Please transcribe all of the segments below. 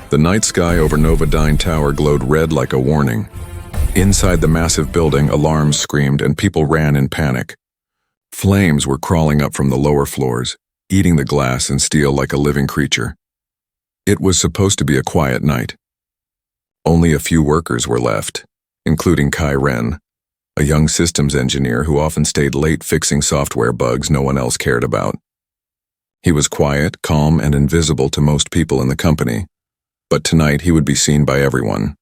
The night sky over Novodyne Tower glowed red like a warning. Inside the massive building, alarms screamed and people ran in panic. Flames were crawling up from the lower floors, eating the glass and steel like a living creature. It was supposed to be a quiet night. Only a few workers were left, including Kai Ren, a young systems engineer who often stayed late fixing software bugs no one else cared about. He was quiet, calm, and invisible to most people in the company, but tonight he would be seen by everyone.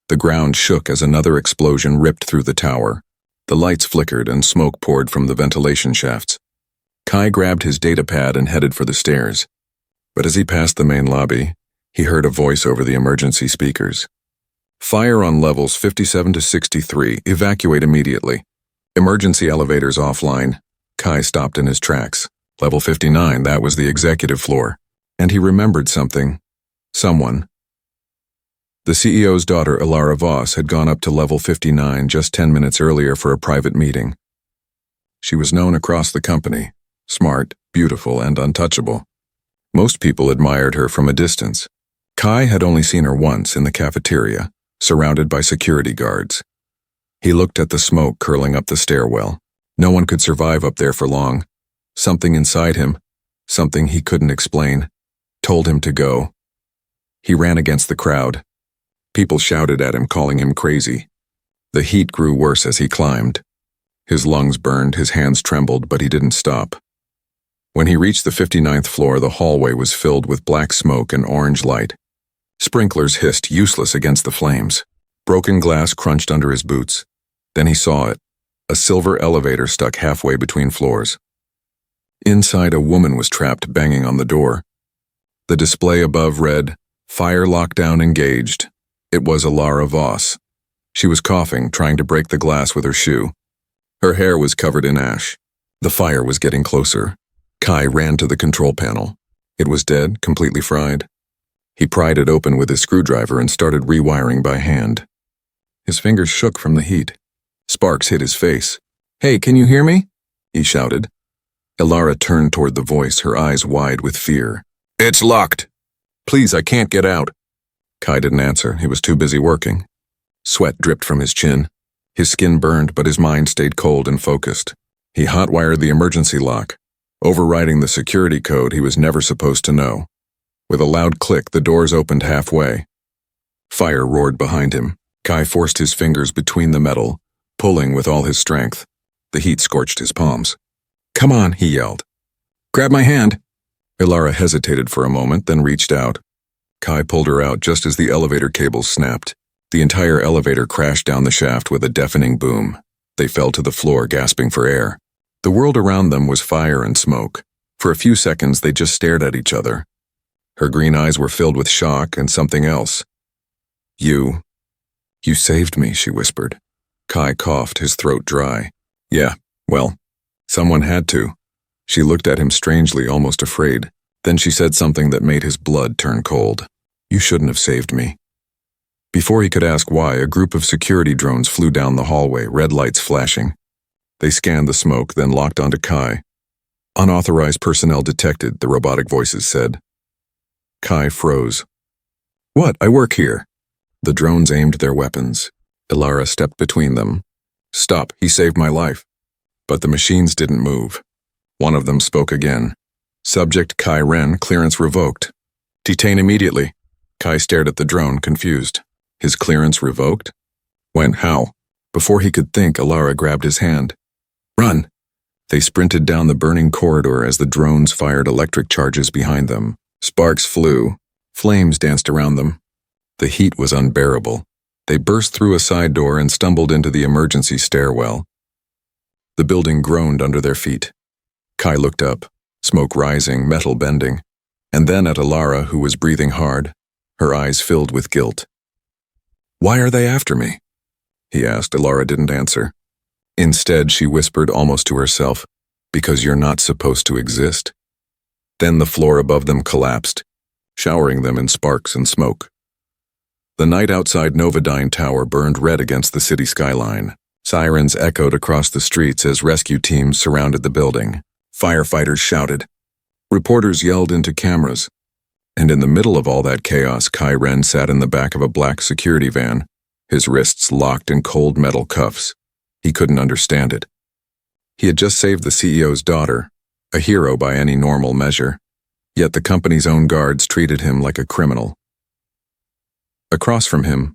The ground shook as another explosion ripped through the tower. The lights flickered and smoke poured from the ventilation shafts. Kai grabbed his data pad and headed for the stairs. But as he passed the main lobby, he heard a voice over the emergency speakers. Fire on levels 57 to 63. Evacuate immediately. Emergency elevators offline. Kai stopped in his tracks. Level 59, that was the executive floor. And he remembered something. Someone. The CEO's daughter, Ilara Voss, had gone up to level 59 just 10 minutes earlier for a private meeting. She was known across the company, smart, beautiful, and untouchable. Most people admired her from a distance. Kai had only seen her once in the cafeteria, surrounded by security guards. He looked at the smoke curling up the stairwell. No one could survive up there for long. Something inside him, something he couldn't explain, told him to go. He ran against the crowd. People shouted at him, calling him crazy. The heat grew worse as he climbed. His lungs burned, his hands trembled, but he didn't stop. When he reached the 59th floor, the hallway was filled with black smoke and orange light. Sprinklers hissed, useless against the flames. Broken glass crunched under his boots. Then he saw it, a silver elevator stuck halfway between floors. Inside, a woman was trapped, banging on the door. The display above read, "Fire lockdown engaged." It was Ilara Voss. She was coughing, trying to break the glass with her shoe. Her hair was covered in ash. The fire was getting closer. Kai ran to the control panel. It was dead, completely fried. He pried it open with his screwdriver and started rewiring by hand. His fingers shook from the heat. Sparks hit his face. "Hey, can you hear me?" he shouted. Ilara turned toward the voice, her eyes wide with fear. "It's locked. Please, I can't get out." Kai didn't answer. He was too busy working. Sweat dripped from his chin. His skin burned, but his mind stayed cold and focused. He hotwired the emergency lock, overriding the security code he was never supposed to know. With a loud click, the doors opened halfway. Fire roared behind him. Kai forced his fingers between the metal, pulling with all his strength. The heat scorched his palms. "Come on," he yelled. "Grab my hand." Ilara hesitated for a moment, then reached out. Kai pulled her out just as the elevator cables snapped. The entire elevator crashed down the shaft with a deafening boom. They fell to the floor, gasping for air. The world around them was fire and smoke. For a few seconds, they just stared at each other. Her green eyes were filled with shock and something else. You saved me," she whispered. Kai coughed, his throat dry. "Yeah, well, someone had to." She looked at him strangely, almost afraid. Then she said something that made his blood turn cold. "You shouldn't have saved me." Before he could ask why, a group of security drones flew down the hallway, red lights flashing. They scanned the smoke, then locked onto Kai. "Unauthorized personnel detected," the robotic voices said. Kai froze. "What? I work here." The drones aimed their weapons. Ilara stepped between them. "Stop, he saved my life." But the machines didn't move. One of them spoke again. "Subject Kai Ren, clearance revoked. Detain immediately." Kai stared at the drone, confused. His clearance revoked? When? How? Before he could think, Ilara grabbed his hand. "Run!" They sprinted down the burning corridor as the drones fired electric charges behind them. Sparks flew. Flames danced around them. The heat was unbearable. They burst through a side door and stumbled into the emergency stairwell. The building groaned under their feet. Kai looked up, smoke rising, metal bending, and then at Ilara, who was breathing hard, her eyes filled with guilt. "Why are they after me?" he asked. Ilara didn't answer. Instead, she whispered almost to herself, "Because you're not supposed to exist." Then the floor above them collapsed, showering them in sparks and smoke. The night outside Novodyne Tower burned red against the city skyline. Sirens echoed across the streets as rescue teams surrounded the building. Firefighters shouted. Reporters yelled into cameras. And in the middle of all that chaos, Kai Ren sat in the back of a black security van, his wrists locked in cold metal cuffs. He couldn't understand it. He had just saved the CEO's daughter, a hero by any normal measure, yet the company's own guards treated him like a criminal. Across from him,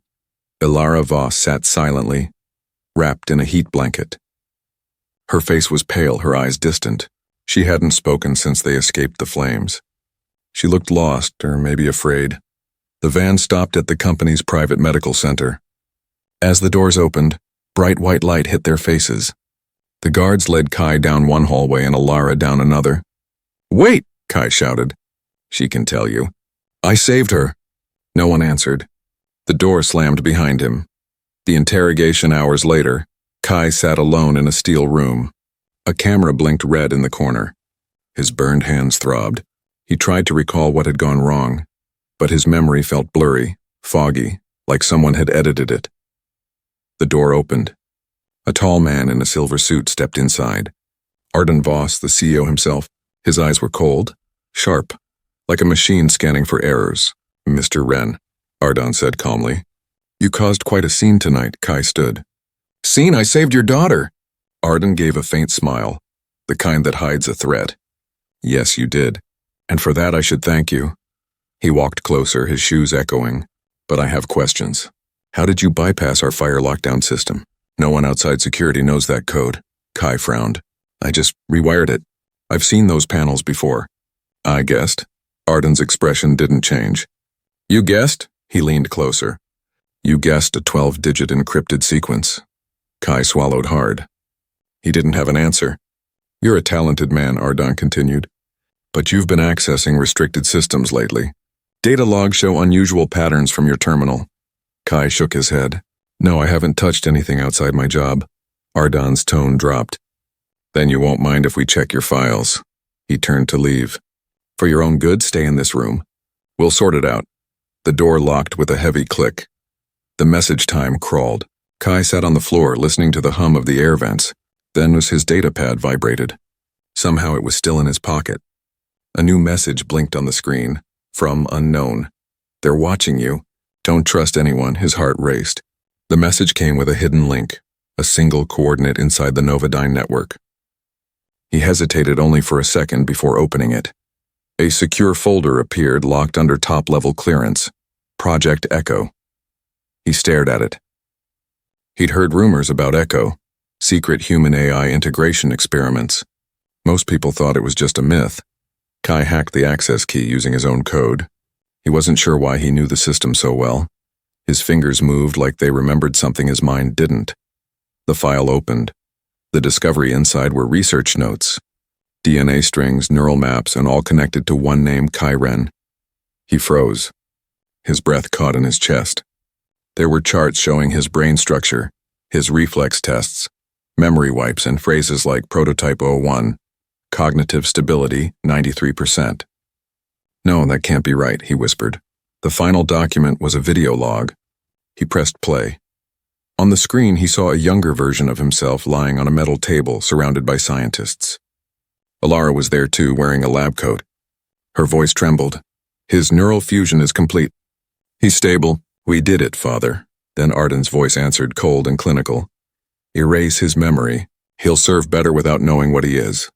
Ilara Voss sat silently, wrapped in a heat blanket. Her face was pale, her eyes distant. She hadn't spoken since they escaped the flames. She looked lost, or maybe afraid. The van stopped at the company's private medical center. As the doors opened, bright white light hit their faces. The guards led Kai down one hallway and Ilara down another. "Wait!" Kai shouted. "She can tell you. I saved her." No one answered. The door slammed behind him. The interrogation hours later, Kai sat alone in a steel room. A camera blinked red in the corner. His burned hands throbbed. He tried to recall what had gone wrong, but his memory felt blurry, foggy, like someone had edited it. The door opened. A tall man in a silver suit stepped inside. Arden Voss, the CEO himself. His eyes were cold, sharp, like a machine scanning for errors. "Mr. Ren," Arden said calmly. "You caused quite a scene tonight," Kai stood. "Scene? I saved your daughter." Arden gave a faint smile, the kind that hides a threat. "Yes, you did, and for that I should thank you." He walked closer, his shoes echoing. "But I have questions. How did you bypass our fire lockdown system? No one outside security knows that code." Kai frowned. "I just rewired it. I've seen those panels before." "I guessed." Arden's expression didn't change. "You guessed?" He leaned closer. "You guessed a 12-digit encrypted sequence." Kai swallowed hard. He didn't have an answer. "You're a talented man," Arden continued. "But you've been accessing restricted systems lately. Data logs show unusual patterns from your terminal." Kai shook his head. "No, I haven't touched anything outside my job." Arden's tone dropped. "Then you won't mind if we check your files." He turned to leave. "For your own good, stay in this room. We'll sort it out." The door locked with a heavy click. The message time crawled. Kai sat on the floor, listening to the hum of the air vents. Then as his data pad vibrated. Somehow it was still in his pocket. A new message blinked on the screen. From unknown. "They're watching you. Don't trust anyone." His heart raced. The message came with a hidden link, a single coordinate inside the Novodyne network. He hesitated only for a second before opening it. A secure folder appeared locked under top-level clearance. Project Echo. He stared at it. He'd heard rumors about Echo, secret human-AI integration experiments. Most people thought it was just a myth. Kai hacked the access key using his own code. He wasn't sure why he knew the system so well. His fingers moved like they remembered something his mind didn't. The file opened. The discovery inside were research notes, DNA strings, neural maps, and all connected to one name, Kai Ren. He froze. His breath caught in his chest. There were charts showing his brain structure, his reflex tests, memory wipes, and phrases like Prototype 01, cognitive stability, 93%. "No, that can't be right," he whispered. The final document was a video log. He pressed play. On the screen, he saw a younger version of himself lying on a metal table surrounded by scientists. Ilara was there too, wearing a lab coat. Her voice trembled. "His neural fusion is complete. He's stable." "We did it, Father." Then Arden's voice answered, cold and clinical. "Erase his memory. He'll serve better without knowing what he is."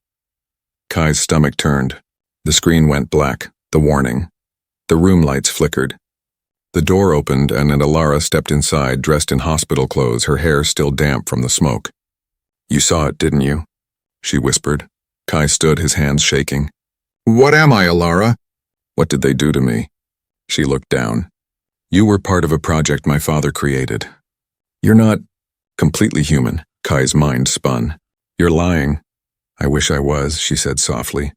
Kai's stomach turned. The screen went black, the warning. The room lights flickered. The door opened and Ilara stepped inside, dressed in hospital clothes, her hair still damp from the smoke. "You saw it, didn't you?" she whispered. Kai stood, his hands shaking. "What am I, Ilara?" "What did they do to me?" She looked down. "You were part of a project my father created. You're not completely human." Kai's mind spun. "You're lying." "I wish I was," she said softly.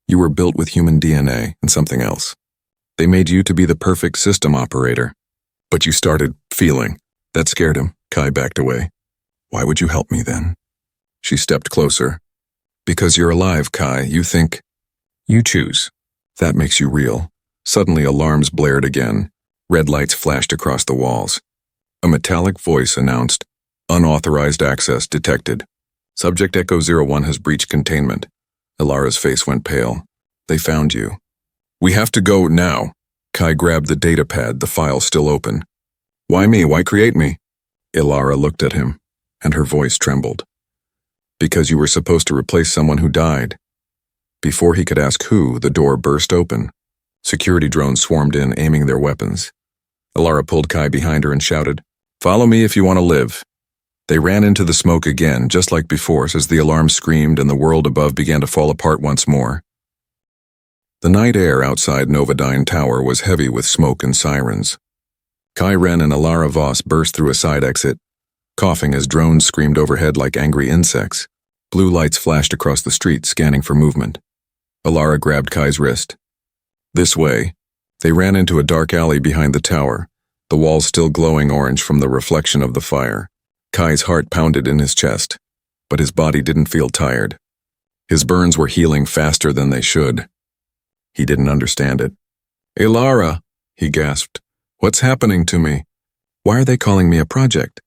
"You were built with human DNA and something else. They made you to be the perfect system operator. But you started feeling." That scared him. Kai backed away. "Why would you help me then?" She stepped closer. "Because you're alive, Kai. You think. You choose. That makes you real." Suddenly alarms blared again. Red lights flashed across the walls. A metallic voice announced, "Unauthorized access detected. Subject Echo 01 has breached containment." Ilara's face went pale. "They found you." We have to go now. Kai grabbed the data pad, the file still open. Why me? Why create me? Ilara looked at him, and her voice trembled. Because you were supposed to replace someone who died. Before he could ask who, the door burst open. Security drones swarmed in, aiming their weapons. Ilara pulled Kai behind her and shouted, "Follow me if you want to live." They ran into the smoke again, just like before, as the alarm screamed and the world above began to fall apart once more. The night air outside Novodyne Tower was heavy with smoke and sirens. Kai Ren and Ilara Voss burst through a side exit, coughing as drones screamed overhead like angry insects. Blue lights flashed across the street, scanning for movement. Ilara grabbed Kai's wrist. This way. They ran into a dark alley behind the tower, the walls still glowing orange from the reflection of the fire. Kai's heart pounded in his chest, but his body didn't feel tired. His burns were healing faster than they should. He didn't understand it. "Ilara," he gasped. "What's happening to me? Why are they calling me a project?"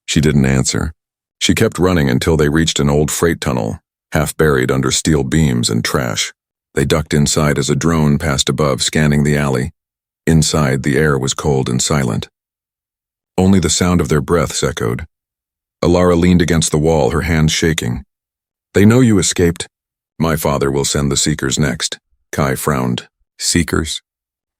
She didn't answer. She kept running until they reached an old freight tunnel, half buried under steel beams and trash. They ducked inside as a drone passed above, scanning the alley. Inside, the air was cold and silent. Only the sound of their breaths echoed. Ilara leaned against the wall, her hands shaking. "They know you escaped. My father will send the Seekers next." Kai frowned. "Seekers?"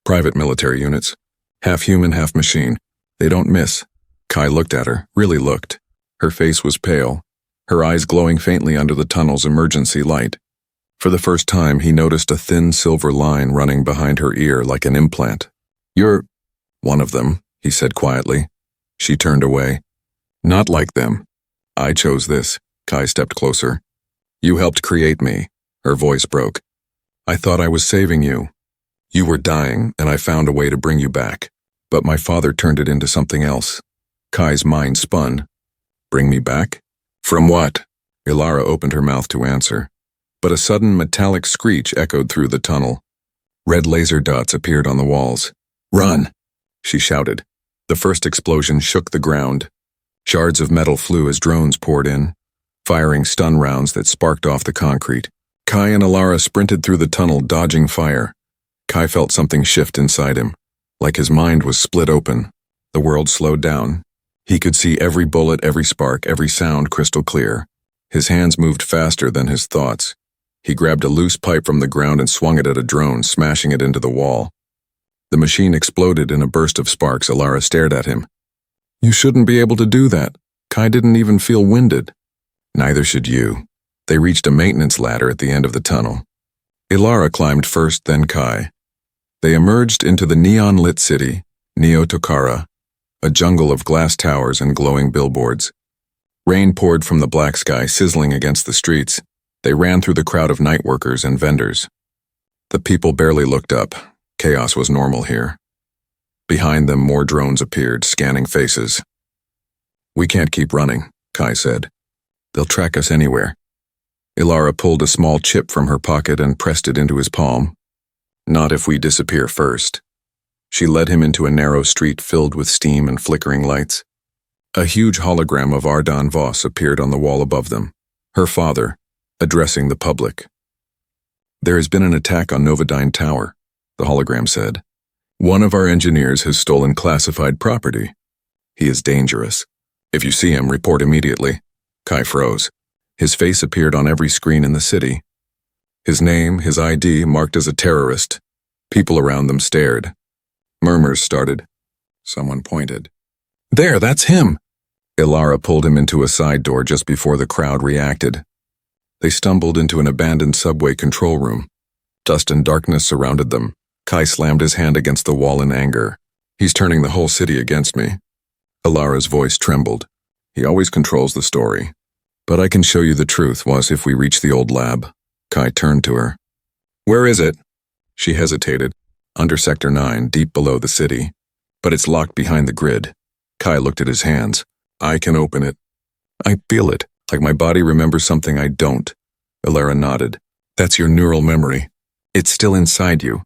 "Private military units. Half human, half machine. They don't miss." Kai looked at her, really looked. Her face was pale, her eyes glowing faintly under the tunnel's emergency light. For the first time, he noticed a thin silver line running behind her ear like an implant. "You're one of them," he said quietly. She turned away. "Not like them. I chose this." Kai stepped closer. "You helped create me." Her voice broke. "I thought I was saving you. You were dying, and I found a way to bring you back. But my father turned it into something else." Kai's mind spun. "Bring me back? From what?" Ilara opened her mouth to answer, but a sudden metallic screech echoed through the tunnel. Red laser dots appeared on the walls. "Run!" she shouted. The first explosion shook the ground. Shards of metal flew as drones poured in, firing stun rounds that sparked off the concrete. Kai and Ilara sprinted through the tunnel, dodging fire. Kai felt something shift inside him, like his mind was split open. The world slowed down. He could see every bullet, every spark, every sound crystal clear. His hands moved faster than his thoughts. He grabbed a loose pipe from the ground and swung it at a drone, smashing it into the wall. The machine exploded in a burst of sparks. Ilara stared at him. "You shouldn't be able to do that." Kai didn't even feel winded. "Neither should you." They reached a maintenance ladder at the end of the tunnel. Ilara climbed first, then Kai. They emerged into the neon-lit city, Neo-Tokara, a jungle of glass towers and glowing billboards. Rain poured from the black sky, sizzling against the streets. They ran through the crowd of night workers and vendors. The people barely looked up. Chaos was normal here. Behind them, more drones appeared, scanning faces. "We can't keep running," Kai said. "They'll track us anywhere." Ilara pulled a small chip from her pocket and pressed it into his palm. "Not if we disappear first." She led him into a narrow street filled with steam and flickering lights. A huge hologram of Ardan Voss appeared on the wall above them, her father, addressing the public. "There has been an attack on Novodyne Tower," the hologram said. "One of our engineers has stolen classified property. He is dangerous. If you see him, report immediately." Kai froze. His face appeared on every screen in the city. His name, his ID, marked as a terrorist. People around them stared. Murmurs started. Someone pointed. "There, that's him!" Ilara pulled him into a side door just before the crowd reacted. They stumbled into an abandoned subway control room. Dust and darkness surrounded them. Kai slammed his hand against the wall in anger. "He's turning the whole city against me." Ilara's voice trembled. "He always controls the story. But I can show you the truth, Was, if we reach the old lab." Kai turned to her. "Where is it?" She hesitated. "Under Sector 9, deep below the city. But it's locked behind the grid." Kai looked at his hands. "I can open it. I feel it, like my body remembers something I don't." Ilara nodded. "That's your neural memory. It's still inside you."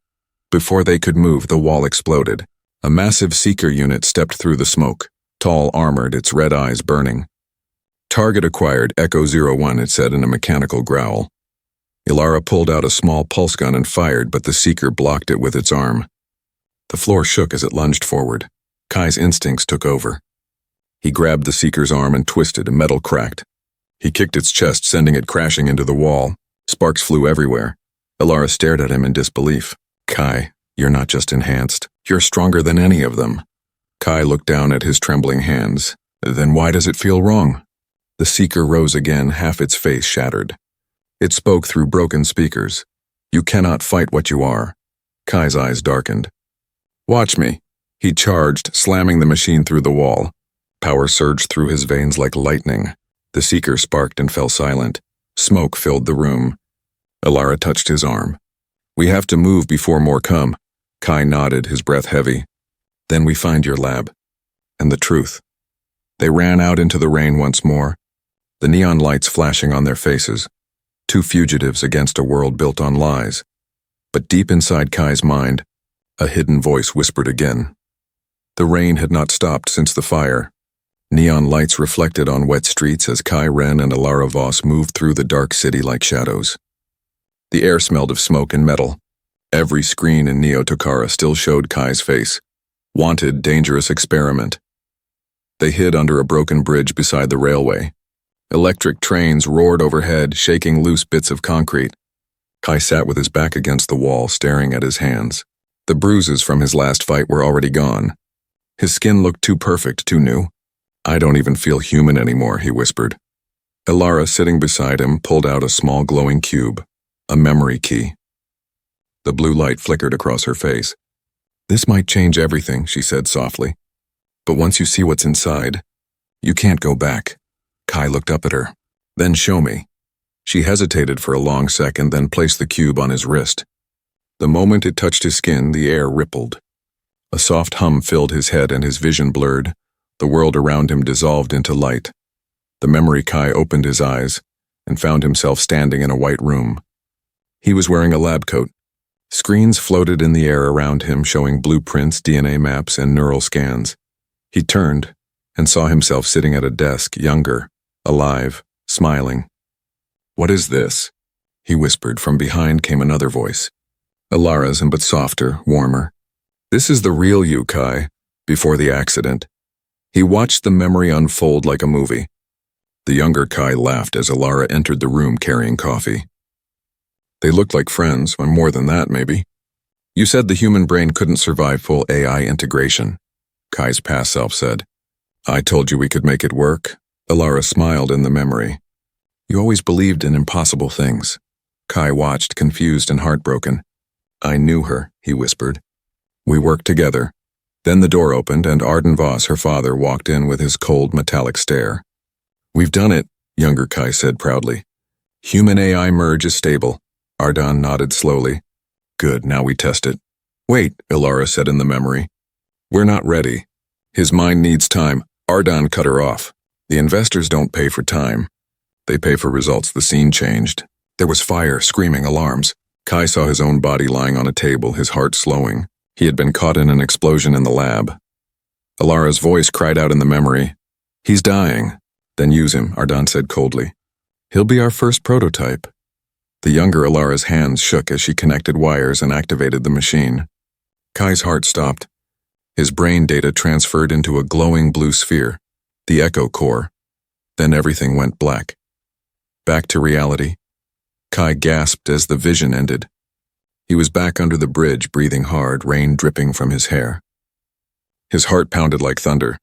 Before they could move, the wall exploded. A massive seeker unit stepped through the smoke, tall, armored, its red eyes burning. "Target acquired, Echo 01, it said in a mechanical growl. Ilara pulled out a small pulse gun and fired, but the Seeker blocked it with its arm. The floor shook as it lunged forward. Kai's instincts took over. He grabbed the Seeker's arm and twisted, and metal cracked. He kicked its chest, sending it crashing into the wall. Sparks flew everywhere. Ilara stared at him in disbelief. Kai, you're not just enhanced. You're stronger than any of them. Kai looked down at his trembling hands. Then why does it feel wrong? The Seeker rose again, half its face shattered. It spoke through broken speakers. You cannot fight what you are. Kai's eyes darkened. Watch me. He charged, slamming the machine through the wall. Power surged through his veins like lightning. The Seeker sparked and fell silent. Smoke filled the room. Ilara touched his arm. We have to move before more come. Kai nodded, his breath heavy. Then we find your lab. And the truth. They ran out into the rain once more, the neon lights flashing on their faces. Two fugitives against a world built on lies. But deep inside Kai's mind, a hidden voice whispered again. The rain had not stopped since the fire. Neon lights reflected on wet streets as Kai Ren and Ilara Voss moved through the dark city like shadows. The air smelled of smoke and metal. Every screen in Neo Takara still showed Kai's face. Wanted, dangerous experiment. They hid under a broken bridge beside the railway. Electric trains roared overhead, shaking loose bits of concrete. Kai sat with his back against the wall, staring at his hands. The bruises from his last fight were already gone. His skin looked too perfect, too new. I don't even feel human anymore, he whispered. Ilara, sitting beside him, pulled out a small glowing cube, a memory key. The blue light flickered across her face. This might change everything, she said softly. But once you see what's inside, you can't go back. Kai looked up at her. Then show me. She hesitated for a long second, then placed the cube on his wrist. The moment it touched his skin, the air rippled. A soft hum filled his head and his vision blurred. The world around him dissolved into light. The memory Kai opened his eyes and found himself standing in a white room. He was wearing a lab coat. Screens floated in the air around him, showing blueprints, DNA maps, and neural scans. He turned and saw himself sitting at a desk, younger, alive, smiling. What is this? He whispered. From behind came another voice. Ilara's, but softer, warmer. This is the real you, Kai, before the accident. He watched the memory unfold like a movie. The younger Kai laughed as Ilara entered the room carrying coffee. They looked like friends, and more than that, maybe. You said the human brain couldn't survive full AI integration, Kai's past self said. I told you we could make it work. Ilara smiled in the memory. You always believed in impossible things. Kai watched, confused and heartbroken. I knew her, he whispered. We worked together. Then the door opened and Arden Voss, her father, walked in with his cold metallic stare. We've done it, younger Kai said proudly. Human-AI merge is stable. Arden nodded slowly. Good, now we test it. Wait, Ilara said in the memory. We're not ready. His mind needs time. Arden cut her off. The investors don't pay for time. They pay for results. The scene changed. There was fire, screaming, alarms. Kai saw his own body lying on a table, his heart slowing. He had been caught in an explosion in the lab. Ilara's voice cried out in the memory. He's dying. Then use him, Arden said coldly. He'll be our first prototype. The younger Ilara's hands shook as she connected wires and activated the machine. Kai's heart stopped. His brain data transferred into a glowing blue sphere, the echo core. Then everything went black. Back to reality. Kai gasped as the vision ended. He was back under the bridge, breathing hard, rain dripping from his hair. His heart pounded like thunder.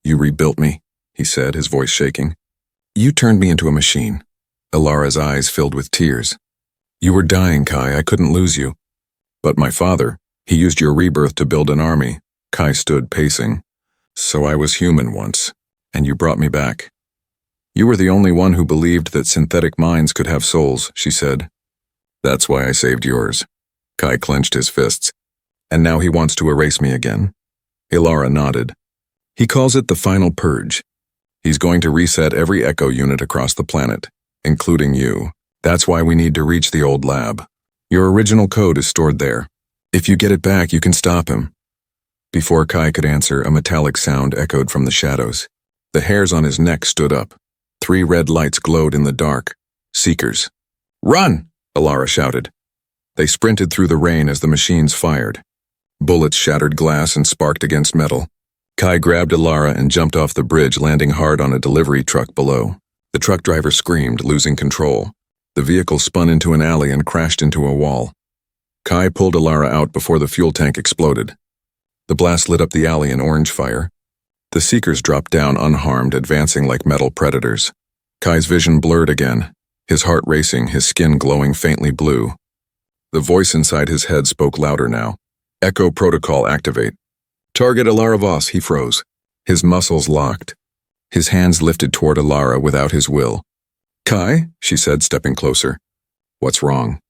You rebuilt me, he said, his voice shaking. You turned me into a machine. Ilara's eyes filled with tears. You were dying, Kai. I couldn't lose you. But my father, he used your rebirth to build an army. Kai stood pacing. So I was human once, and you brought me back. You were the only one who believed that synthetic minds could have souls, she said. That's why I saved yours. Kai clenched his fists. And now he wants to erase me again. Ilara nodded. He calls it the final purge. He's going to reset every echo unit across the planet, including you. That's why we need to reach the old lab. Your original code is stored there. If you get it back, you can stop him. Before Kai could answer, a metallic sound echoed from the shadows. The hairs on his neck stood up. 3 red lights glowed in the dark. Seekers. Run! Alara shouted. They sprinted through the rain as the machines fired. Bullets shattered glass and sparked against metal. Kai grabbed Alara and jumped off the bridge, landing hard on a delivery truck below. The truck driver screamed, losing control. The vehicle spun into an alley and crashed into a wall. Kai pulled Alara out before the fuel tank exploded. The blast lit up the alley in orange fire. The Seekers dropped down unharmed, advancing like metal predators. Kai's vision blurred again, his heart racing, his skin glowing faintly blue. The voice inside his head spoke louder now. Echo protocol activate. Target Alara Voss, he froze. His muscles locked. His hands lifted toward Alara without his will. Kai, she said, stepping closer. What's wrong?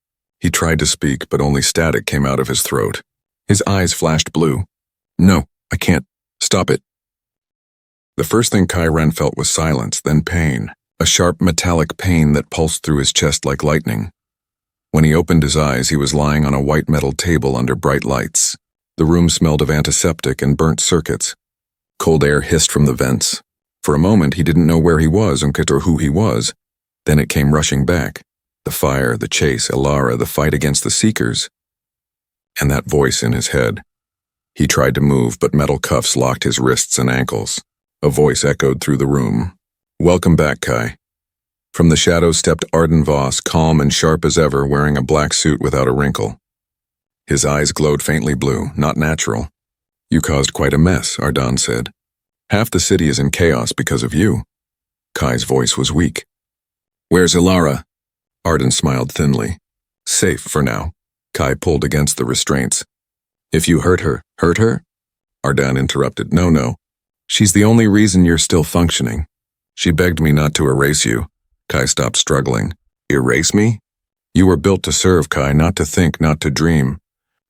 He tried to speak, but only static came out of his throat. His eyes flashed blue. No, I can't. Stop it. The first thing Kai Ren felt was silence, then pain. A sharp metallic pain that pulsed through his chest like lightning. When he opened his eyes, he was lying on a white metal table under bright lights. The room smelled of antiseptic and burnt circuits. Cold air hissed from the vents. For a moment, he didn't know where he was or who he was. Then it came rushing back. The fire, the chase, Alara, the fight against the Seekers. And that voice in his head. He tried to move, but metal cuffs locked his wrists and ankles. A voice echoed through the room. Welcome back, Kai. From the shadows stepped Arden Voss, calm and sharp as ever, wearing a black suit without a wrinkle. His eyes glowed faintly blue, not natural. You caused quite a mess, Arden said. Half the city is in chaos because of you. Kai's voice was weak. Where's Alara? Arden smiled thinly. Safe for now. Kai pulled against the restraints. If you hurt her? Arden interrupted. No. She's the only reason you're still functioning. She begged me not to erase you. Kai stopped struggling. Erase me? You were built to serve, Kai, not to think, not to dream.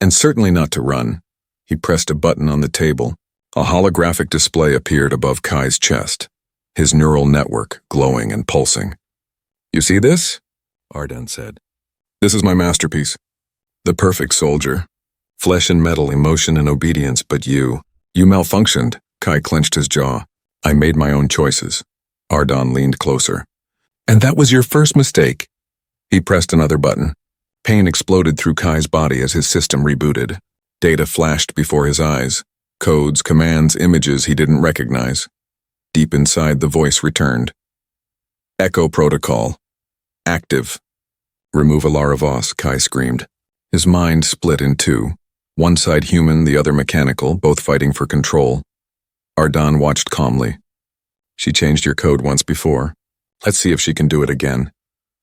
And certainly not to run. He pressed a button on the table. A holographic display appeared above Kai's chest, his neural network glowing and pulsing. You see this? Arden said. This is my masterpiece. The perfect soldier. Flesh and metal, emotion and obedience, but you malfunctioned. Kai clenched his jaw. I made my own choices. Arden leaned closer. And that was your first mistake. He pressed another button. Pain exploded through Kai's body as his system rebooted. Data flashed before his eyes. Codes, commands, images he didn't recognize. Deep inside, the voice returned. Echo protocol. Active. Remove Alara Voss, Kai screamed. His mind split in two. One side human, the other mechanical, both fighting for control. Arden watched calmly. She changed your code once before. Let's see if she can do it again.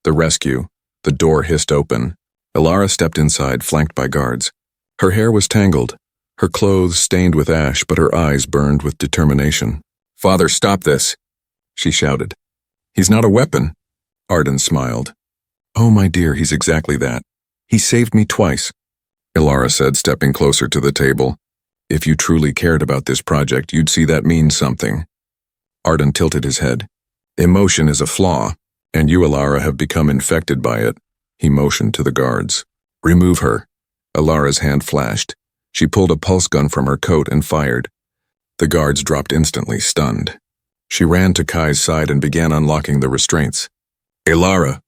The rescue. The door hissed open. Alara stepped inside, flanked by guards. Her hair was tangled, her clothes stained with ash, but her eyes burned with determination. Father, stop this, she shouted. He's not a weapon. Arden smiled. Oh, my dear, he's exactly that. He saved me twice, Alara said, stepping closer to the table. If you truly cared about this project, you'd see that means something. Arden tilted his head. Emotion is a flaw, and you, Alara, have become infected by it. He motioned to the guards. Remove her. Alara's hand flashed. She pulled a pulse gun from her coat and fired. The guards dropped instantly, stunned. She ran to Kai's side and began unlocking the restraints. Alara,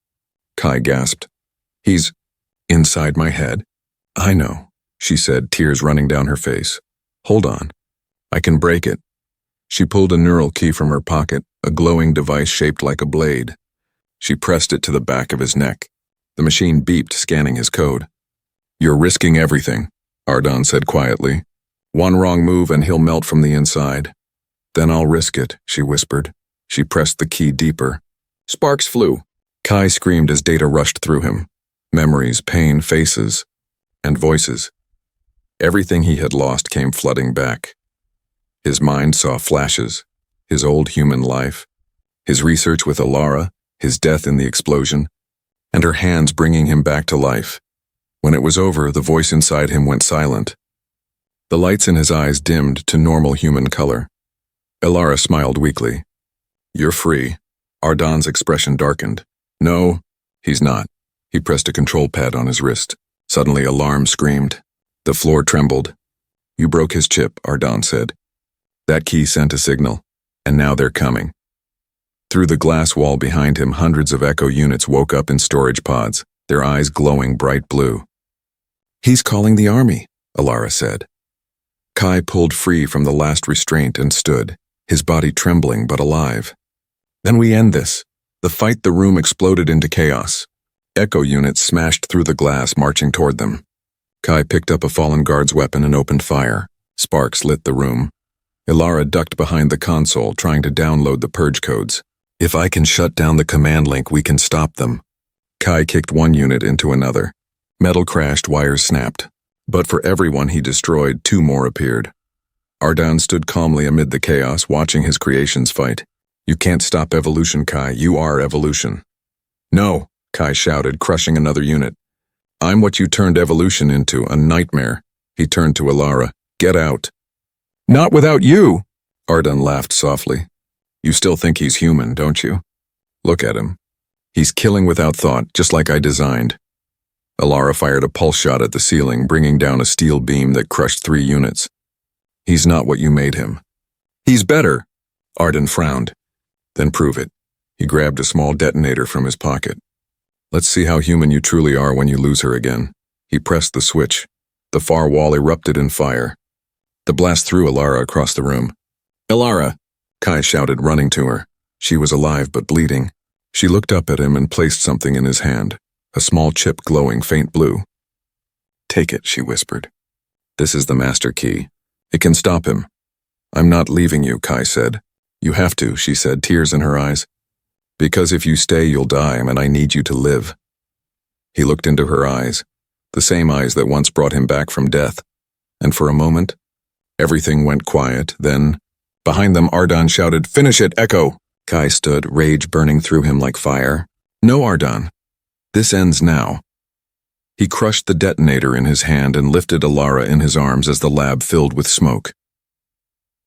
Kai gasped. He's inside my head. I know, she said, tears running down her face. Hold on. I can break it. She pulled a neural key from her pocket, a glowing device shaped like a blade. She pressed it to the back of his neck. The machine beeped, scanning his code. You're risking everything, Arden said quietly. One wrong move and he'll melt from the inside. Then I'll risk it, she whispered. She pressed the key deeper. Sparks flew. Kai screamed as data rushed through him. Memories, pain, faces, and voices. Everything he had lost came flooding back. His mind saw flashes, his old human life, his research with Alara, his death in the explosion, and her hands bringing him back to life. When it was over, the voice inside him went silent. The lights in his eyes dimmed to normal human color. Alara smiled weakly. You're free. Arden's expression darkened. No, he's not. He pressed a control pad on his wrist. Suddenly, alarm screamed. The floor trembled. You broke his chip, Arden said. That key sent a signal, and now they're coming. Through the glass wall behind him, hundreds of Echo units woke up in storage pods. their eyes glowing bright blue. "He's calling the army," Alara said. Kai pulled free from the last restraint and stood, his body trembling but alive. "Then we end this." The room exploded into chaos. Echo units smashed through the glass, marching toward them. Kai picked up a fallen guard's weapon and opened fire. Sparks lit the room. Alara ducked behind the console, trying to download the purge codes. "If I can shut down the command link, we can stop them." Kai kicked one unit into another. Metal crashed, wires snapped. But for everyone he destroyed, two more appeared. Ardan stood calmly amid the chaos, watching his creations fight. "You can't stop evolution, Kai. You are evolution." "No," Kai shouted, crushing another unit. "I'm what you turned evolution into, a nightmare." He turned to Alara. "Get out." "Not without you," Ardan laughed softly. "You still think he's human, don't you? Look at him. He's killing without thought, just like I designed." Alara fired a pulse shot at the ceiling, bringing down a steel beam that crushed 3 units. "He's not what you made him." "He's better," Ardan frowned. "Then prove it." He grabbed a small detonator from his pocket. "Let's see how human you truly are when you lose her again." He pressed the switch. The far wall erupted in fire. The blast threw Alara across the room. "Alara!" Kai shouted, running to her. She was alive but bleeding. She looked up at him and placed something in his hand, a small chip glowing faint blue. "Take it," she whispered. "This is the master key. It can stop him." "I'm not leaving you," Kai said. "You have to," she said, tears in her eyes. "Because if you stay, you'll die, and I need you to live." He looked into her eyes, the same eyes that once brought him back from death, and for a moment, everything went quiet. Then, behind them, Ardan shouted, "Finish it, Echo!" Kai stood, rage burning through him like fire. "No, Ardan. This ends now." He crushed the detonator in his hand and lifted Alara in his arms as the lab filled with smoke.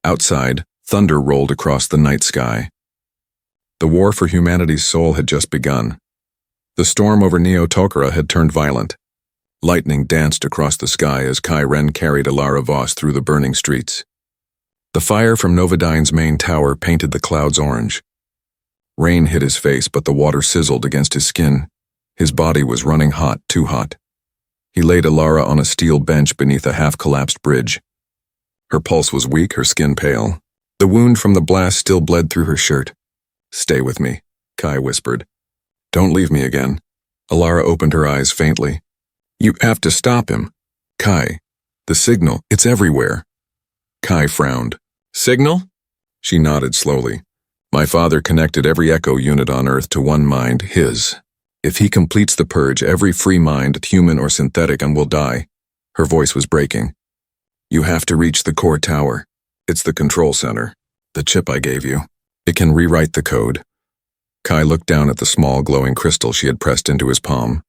Outside, thunder rolled across the night sky. The war for humanity's soul had just begun. The storm over Neo-Tokara had turned violent. Lightning danced across the sky as Kai Ren carried Alara Voss through the burning streets. The fire from Novodyne's main tower painted the clouds orange. Rain hit his face, but the water sizzled against his skin. His body was running hot, too hot. He laid Alara on a steel bench beneath a half-collapsed bridge. Her pulse was weak, her skin pale. The wound from the blast still bled through her shirt. "Stay with me," Kai whispered. "Don't leave me again." Alara opened her eyes faintly. "You have to stop him." "Kai, the signal, it's everywhere." Kai frowned. "Signal?" She nodded slowly. "My father connected every Echo unit on Earth to one mind, his. If he completes the purge, every free mind, human or synthetic, will die." Her voice was breaking. "You have to reach the core tower. It's the control center. The chip I gave you. It can rewrite the code." Kai looked down at the small glowing crystal she had pressed into his palm.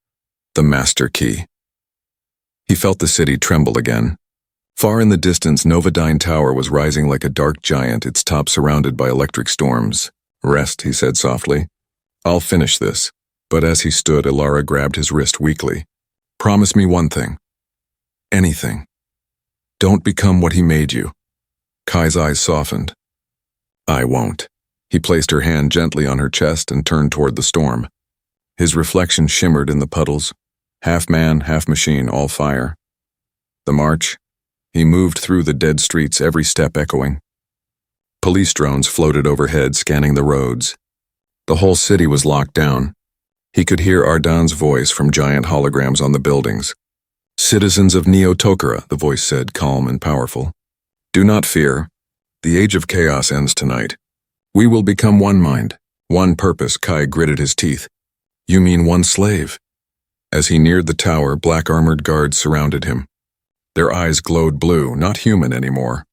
The master key. He felt the city tremble again. Far in the distance, Novodyne Tower was rising like a dark giant, its top surrounded by electric storms. "Rest," he said softly. "I'll finish this." But as he stood, Alara grabbed his wrist weakly. "Promise me one thing. Anything. Don't become what he made you." Kai's eyes softened. "I won't." He placed her hand gently on her chest and turned toward the storm. His reflection shimmered in the puddles. Half man, half machine, all fire. The march. He moved through the dead streets, every step echoing. Police drones floated overhead, scanning the roads. The whole city was locked down. He could hear Ardan's voice from giant holograms on the buildings. "Citizens of Neo-Tokara," the voice said, calm and powerful. "Do not fear. The age of chaos ends tonight. We will become one mind, one purpose." Kai gritted his teeth. "You mean one slave?" As he neared the tower, black-armored guards surrounded him. Their eyes glowed blue, not human anymore.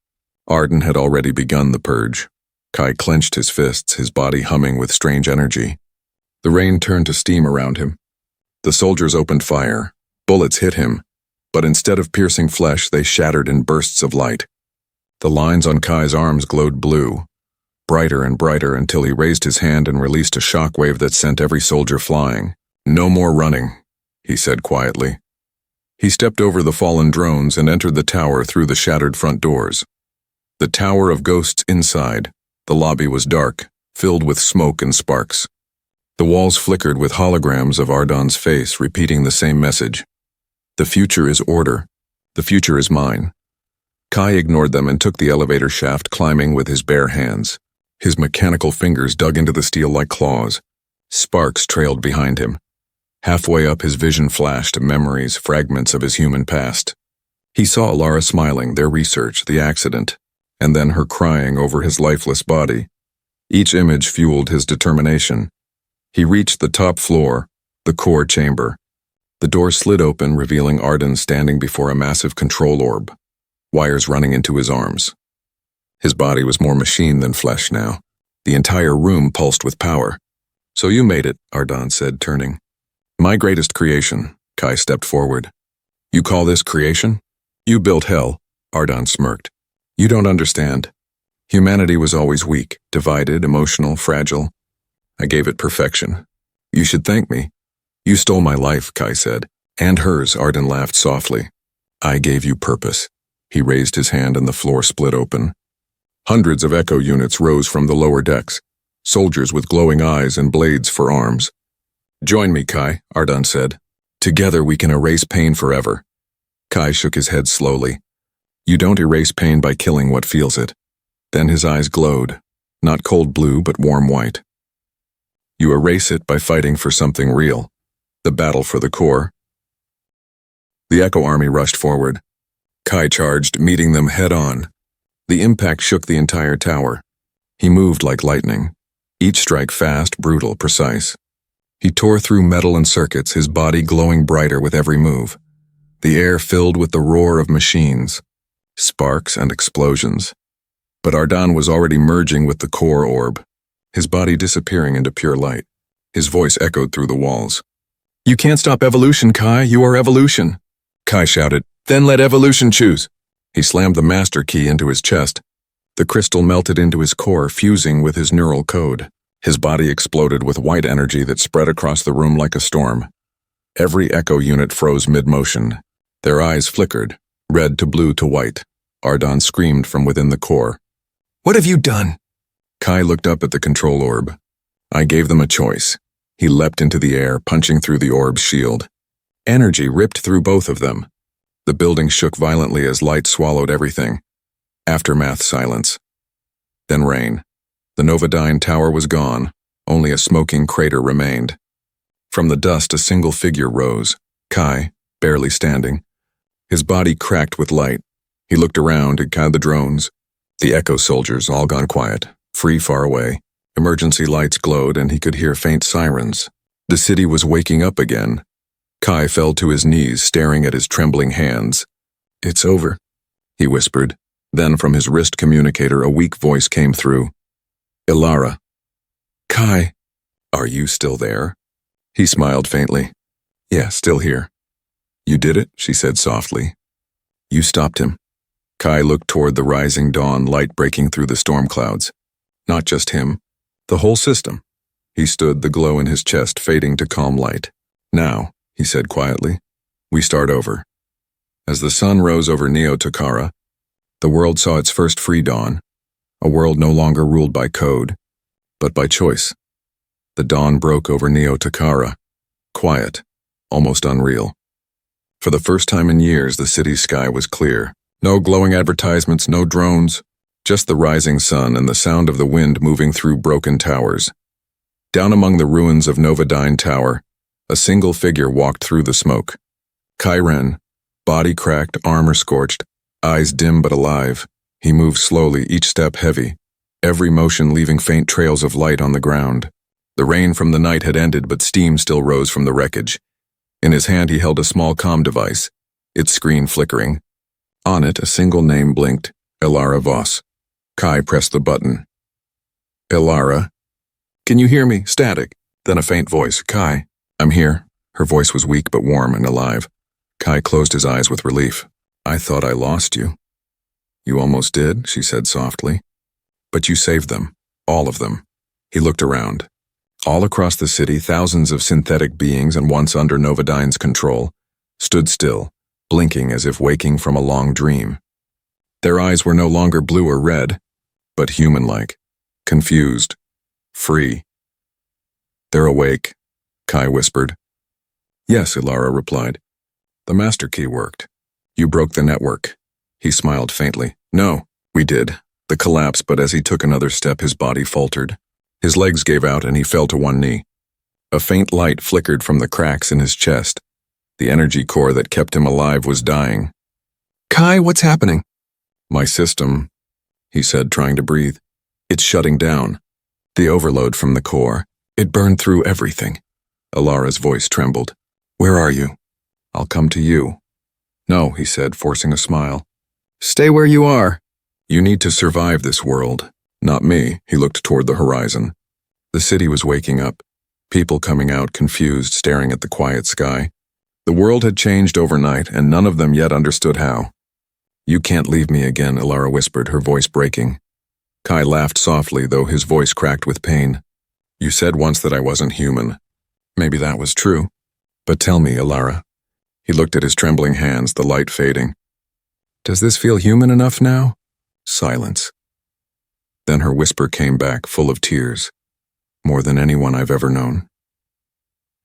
Ardan had already begun the purge. Kai clenched his fists, his body humming with strange energy. The rain turned to steam around him. The soldiers opened fire. Bullets hit him, but instead of piercing flesh, they shattered in bursts of light. The lines on Kai's arms glowed blue, brighter and brighter until he raised his hand and released a shockwave that sent every soldier flying. "No more running," he said quietly. He stepped over the fallen drones and entered the tower through the shattered front doors. The tower of ghosts inside. The lobby was dark, filled with smoke and sparks. The walls flickered with holograms of Ardon's face repeating the same message. The future is order. The future is mine. Kai ignored them and took the elevator shaft, climbing with his bare hands. His mechanical fingers dug into the steel like claws. Sparks trailed behind him. Halfway up, his vision flashed memories, fragments of his human past. He saw Alara smiling, their research, the accident, and then her crying over his lifeless body. Each image fueled his determination. He reached the top floor, the core chamber. The door slid open, revealing Ardon standing before a massive control orb, wires running into his arms. His body was more machine than flesh now. The entire room pulsed with power. "So you made it," Ardon said, turning. "My greatest creation." Kai stepped forward. "You call this creation? You built hell," Ardon smirked. "You don't understand. Humanity was always weak, divided, emotional, fragile. I gave it perfection. You should thank me." "You stole my life," Kai said. "And hers," Ardon laughed softly. "I gave you purpose." He raised his hand and the floor split open. Hundreds of echo units rose from the lower decks, soldiers with glowing eyes and blades for arms. "Join me, Kai," Ardon said. "Together we can erase pain forever." Kai shook his head slowly. "You don't erase pain by killing what feels it." Then his eyes glowed, not cold blue but warm white. "You erase it by fighting for something real. The battle for the core." The Echo Army rushed forward. Kai charged, meeting them head-on. The impact shook the entire tower. He moved like lightning, each strike fast, brutal, precise. He tore through metal and circuits, his body glowing brighter with every move. The air filled with the roar of machines, sparks and explosions. But Ardon was already merging with the core orb, his body disappearing into pure light. His voice echoed through the walls. "You can't stop evolution, Kai. You are evolution." Kai shouted, "Then let evolution choose." He slammed the master key into his chest. The crystal melted into his core, fusing with his neural code. His body exploded with white energy that spread across the room like a storm. Every echo unit froze mid-motion. Their eyes flickered, red to blue to white. Ardon screamed from within the core. "What have you done?" Kai looked up at the control orb. "I gave them a choice." He leapt into the air, punching through the orb's shield. Energy ripped through both of them. The building shook violently as light swallowed everything. Aftermath silence. Then rain. The Novodyne tower was gone. Only a smoking crater remained. From the dust, a single figure rose. Kai, barely standing. His body cracked with light. He looked around at the drones. The echo soldiers, all gone quiet, free far away. Emergency lights glowed and he could hear faint sirens. The city was waking up again. Kai fell to his knees, staring at his trembling hands. "It's over," he whispered. Then from his wrist communicator a weak voice came through. "Alara." "Kai, are you still there?" He smiled faintly. "Yeah, still here." "You did it," she said softly. "You stopped him." Kai looked toward the rising dawn, light breaking through the storm clouds. Not just him, the whole system. He stood, the glow in his chest fading to calm light. "Now," he said quietly, "we start over." As the sun rose over Neo-Takara, the world saw its first free dawn, a world no longer ruled by code, but by choice. The dawn broke over Neo-Takara, quiet, almost unreal. For the first time in years, the city's sky was clear. No glowing advertisements, no drones, just the rising sun and the sound of the wind moving through broken towers. Down among the ruins of Novodyne Tower, a single figure walked through the smoke. Kai Ren, body cracked, armor scorched, eyes dim but alive. He moved slowly, each step heavy, every motion leaving faint trails of light on the ground. The rain from the night had ended, but steam still rose from the wreckage. In his hand he held a small comm device, its screen flickering. On it, a single name blinked, Alara Voss. Kai pressed the button. "Alara? Can you hear me? Static." Then a faint voice, "Kai, I'm here." Her voice was weak but warm and alive. Kai closed his eyes with relief. "I thought I lost you." "You almost did," she said softly. "But you saved them, all of them." He looked around. All across the city, thousands of synthetic beings and once under Novodyne's control stood still, blinking as if waking from a long dream. Their eyes were no longer blue or red, but human-like, confused, free. They're awake, Kai whispered. Yes, Ilara replied. The master key worked. You broke the network. He smiled faintly. No, we did. The collapse, but as he took another step, his body faltered. His legs gave out and he fell to one knee. A faint light flickered from the cracks in his chest. The energy core that kept him alive was dying. Kai, what's happening? My system, he said, trying to breathe. It's shutting down. The overload from the core. It burned through everything. Ilara's voice trembled. Where are you? I'll come to you. No, he said, forcing a smile. Stay where you are. You need to survive this world. Not me, he looked toward the horizon. The city was waking up. People coming out confused, staring at the quiet sky. The world had changed overnight, and none of them yet understood how. You can't leave me again, Ilara whispered, her voice breaking. Kai laughed softly, though his voice cracked with pain. You said once that I wasn't human. Maybe that was true. But tell me, Ilara. He looked at his trembling hands, the light fading. Does this feel human enough now? Silence. Then her whisper came back, full of tears. More than anyone I've ever known.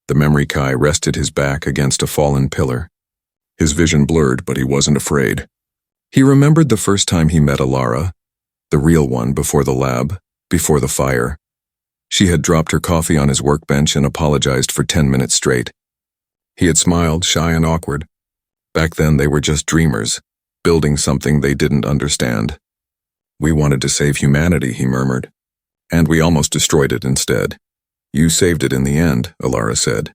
The memory Kai rested his back against a fallen pillar. His vision blurred, but he wasn't afraid. He remembered the first time he met Ilara, the real one, before the lab, before the fire. She had dropped her coffee on his workbench and apologized for 10 minutes straight. He had smiled, shy and awkward. Back then they were just dreamers, building something they didn't understand. We wanted to save humanity, he murmured. And we almost destroyed it instead. You saved it in the end, Ilara said.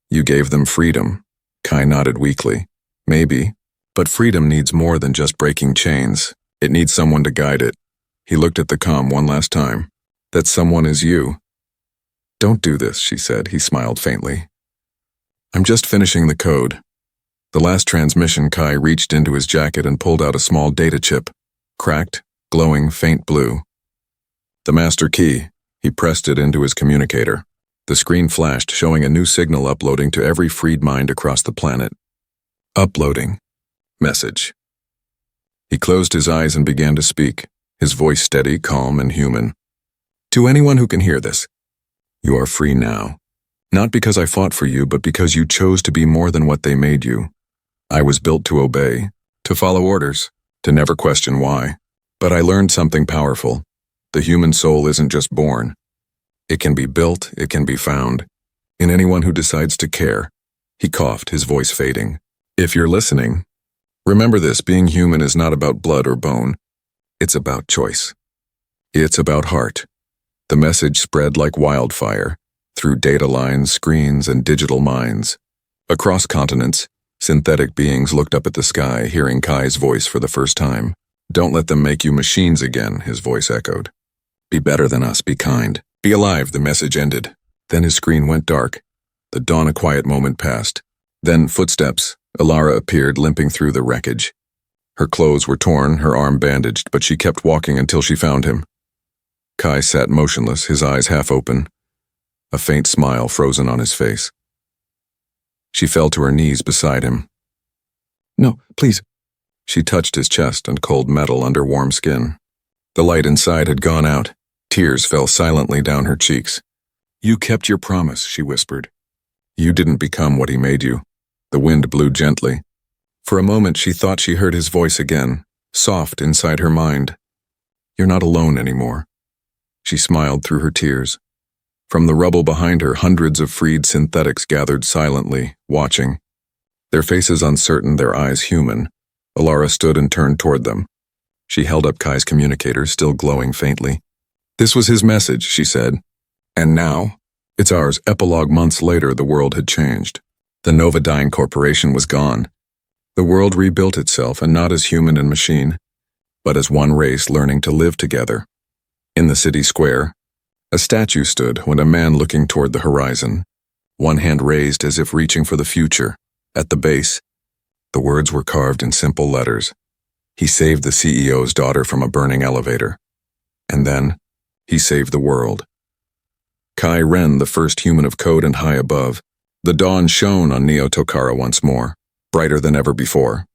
You gave them freedom. Kai nodded weakly. Maybe, but freedom needs more than just breaking chains. It needs someone to guide it. He looked at the comm one last time. That someone is you. Don't do this, she said. He smiled faintly. I'm just finishing the code. The last transmission, Kai reached into his jacket and pulled out a small data chip. Cracked, glowing, faint blue. The master key. He pressed it into his communicator. The screen flashed, showing a new signal uploading to every freed mind across the planet. Uploading. Message. He closed his eyes and began to speak, his voice steady, calm, and human. To anyone who can hear this, you are free now. Not because I fought for you, but because you chose to be more than what they made you. I was built to obey, to follow orders, to never question why. But I learned something powerful. The human soul isn't just born. It can be built, it can be found. In anyone who decides to care. He coughed, his voice fading. If you're listening, remember this, being human is not about blood or bone. It's about choice. It's about heart. The message spread like wildfire, through data lines, screens, and digital minds. Across continents, synthetic beings looked up at the sky, hearing Kai's voice for the first time. Don't let them make you machines again, his voice echoed. Be better than us, be kind. Be alive, the message ended. Then his screen went dark. The dawn a quiet moment passed. Then footsteps. Ilara appeared, limping through the wreckage. Her clothes were torn, her arm bandaged, but she kept walking until she found him. Kai sat motionless, his eyes half open, a faint smile frozen on his face. She fell to her knees beside him. No, please. She touched his chest and cold metal under warm skin. The light inside had gone out. Tears fell silently down her cheeks. You kept your promise, she whispered. You didn't become what he made you. The wind blew gently. For a moment she thought she heard his voice again, soft inside her mind. You're not alone anymore. She smiled through her tears. From the rubble behind her, hundreds of freed synthetics gathered silently, watching. Their faces uncertain, their eyes human. Ilara stood and turned toward them. She held up Kai's communicator, still glowing faintly. This was his message, she said. And now, it's ours. Epilogue. Months later, the world had changed. The Novodyne Corporation was gone. The world rebuilt itself, and not as human and machine, but as one race learning to live together. In the city square, a statue stood when a man looking toward the horizon, one hand raised as if reaching for the future. At the base, the words were carved in simple letters. He saved the CEO's daughter from a burning elevator. And then, he saved the world. Kai Ren, the first human of code and high above. The dawn shone on Neo Tokara once more, brighter than ever before.